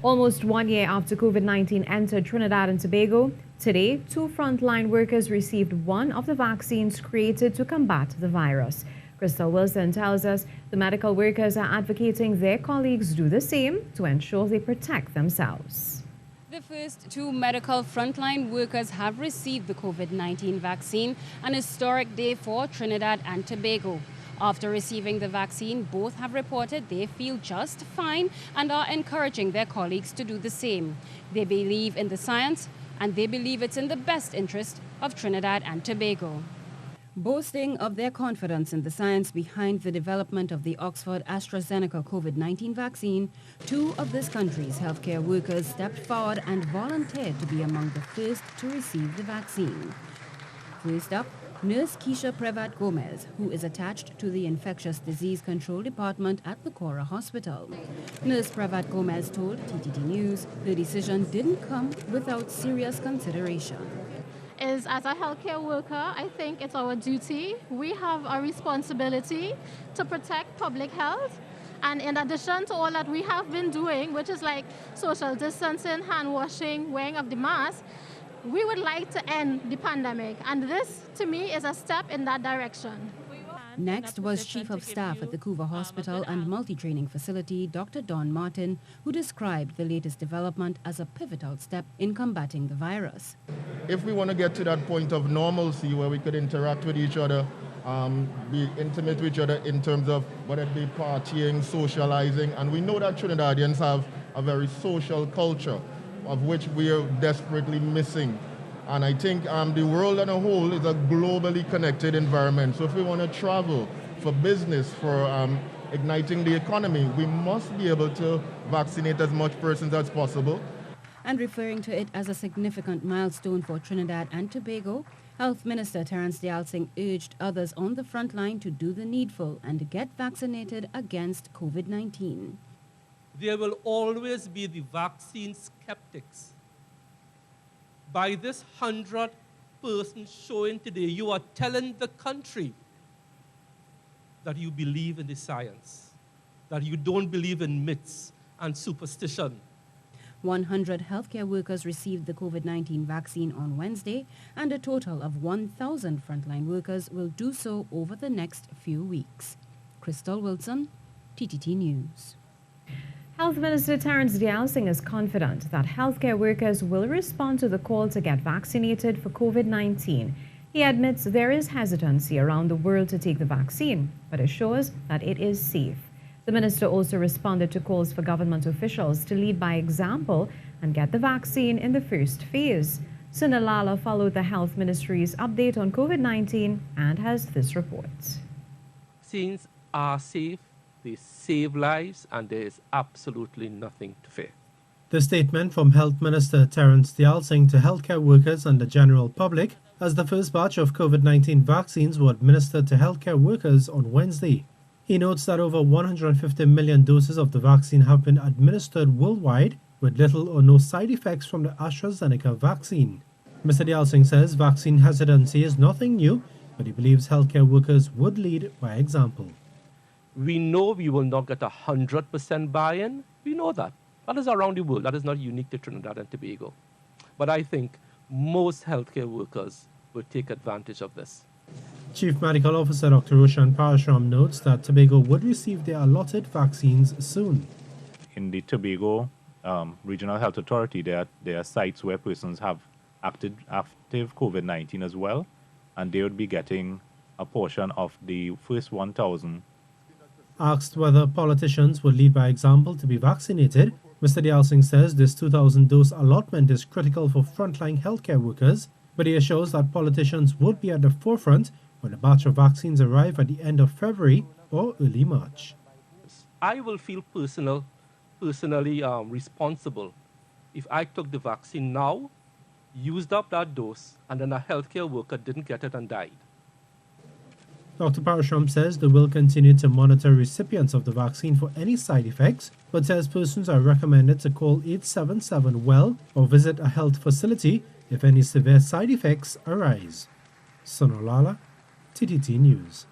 Almost 1 year after COVID-19 entered Trinidad and Tobago, today, 2 frontline workers received one of the vaccines created to combat the virus. Khrystal Wilson tells us the medical workers are advocating their colleagues do the same to ensure they protect themselves. The first 2 medical frontline workers have received the COVID-19 vaccine, an historic day for Trinidad and Tobago. After receiving the vaccine, both have reported they feel just fine and are encouraging their colleagues to do the same. They believe in the science and they believe it's in the best interest of Trinidad and Tobago. Boasting of their confidence in the science behind the development of the Oxford-AstraZeneca COVID-19 vaccine, 2 of this country's healthcare workers stepped forward and volunteered to be among the first to receive the vaccine. First up, Nurse KEISHA PREVATT-GOMEZ, who is attached to the Infectious Disease Control Department at the Caura Hospital. Nurse PREVATT-GOMEZ told TTT News her decision didn't come without serious consideration. As a healthcare worker, I think it's our duty. We have a responsibility to protect public health. And in addition to all that we have been doing, which is like social distancing, hand washing, wearing of the mask, we would like to end the pandemic, and this, to me, is a step in that direction. Next was Chief of Staff at the Caura Hospital and Multi-Training Facility, Dr. Don Martin, who described the latest development as a pivotal step in combating the virus. If we want to get to that point of normalcy where we could interact with each other, be intimate with each other in terms of whether it be partying, socializing, and we know that Trinidadians have a very social culture, of which we are desperately missing. And I think the world as a whole is a globally connected environment. So if we want to travel for business, for igniting the economy, we must be able to vaccinate as much persons as possible. And referring to it as a significant milestone for Trinidad and Tobago, Health Minister TERRENCE urged others on the front line to do the needful and get vaccinated against COVID-19. There will always be the vaccine skeptics. By this 100-person showing today, you are telling the country that you believe in the science, that you don't believe in myths and superstition. 100 healthcare workers received the COVID-19 vaccine on Wednesday, and a total of 1,000 frontline workers will do so over the next few weeks. Khrystal Wilson, TTT News. Health Minister Terrence DEYALSINGH is confident that healthcare workers will respond to the call to get vaccinated for COVID-19. He admits there is hesitancy around the world to take the vaccine, but assures that it is safe. The minister also responded to calls for government officials to lead by example and get the vaccine in the first phase. Sunalala followed the Health Ministry's update on COVID-19 and has this report. Vaccines are safe. They save lives, and there is absolutely nothing to fear. The statement from Health Minister Terrence DEYALSINGH to healthcare workers and the general public as the first batch of COVID-19 vaccines were administered to healthcare workers on Wednesday. He notes that over 150 million doses of the vaccine have been administered worldwide with little or no side effects from the AstraZeneca vaccine. Mr. DEYALSINGH says vaccine hesitancy is nothing new, but he believes healthcare workers would lead by example. We know we will not get 100% buy-in. We know that. That is around the world. That is not unique to Trinidad and Tobago. But I think most healthcare workers will take advantage of this. Chief Medical Officer Dr. Roshan Parashram notes that Tobago would receive their allotted vaccines soon. In the Tobago Regional Health Authority, there are sites where persons have active COVID-19 as well, and they would be getting a portion of the first 1,000. Asked whether politicians would lead by example to be vaccinated, Mr. DEYALSINGH says this 2,000-dose allotment is critical for frontline healthcare workers, but he assures that politicians would be at the forefront when a batch of vaccines arrive at the end of February or early March. I will feel personally responsible if I took the vaccine now, used up that dose, and then a healthcare worker didn't get it and died. Dr. Parashram says they will continue to monitor recipients of the vaccine for any side effects, but says persons are recommended to call 877-WELL or visit a health facility if any severe side effects arise. Sonolala, TTT News.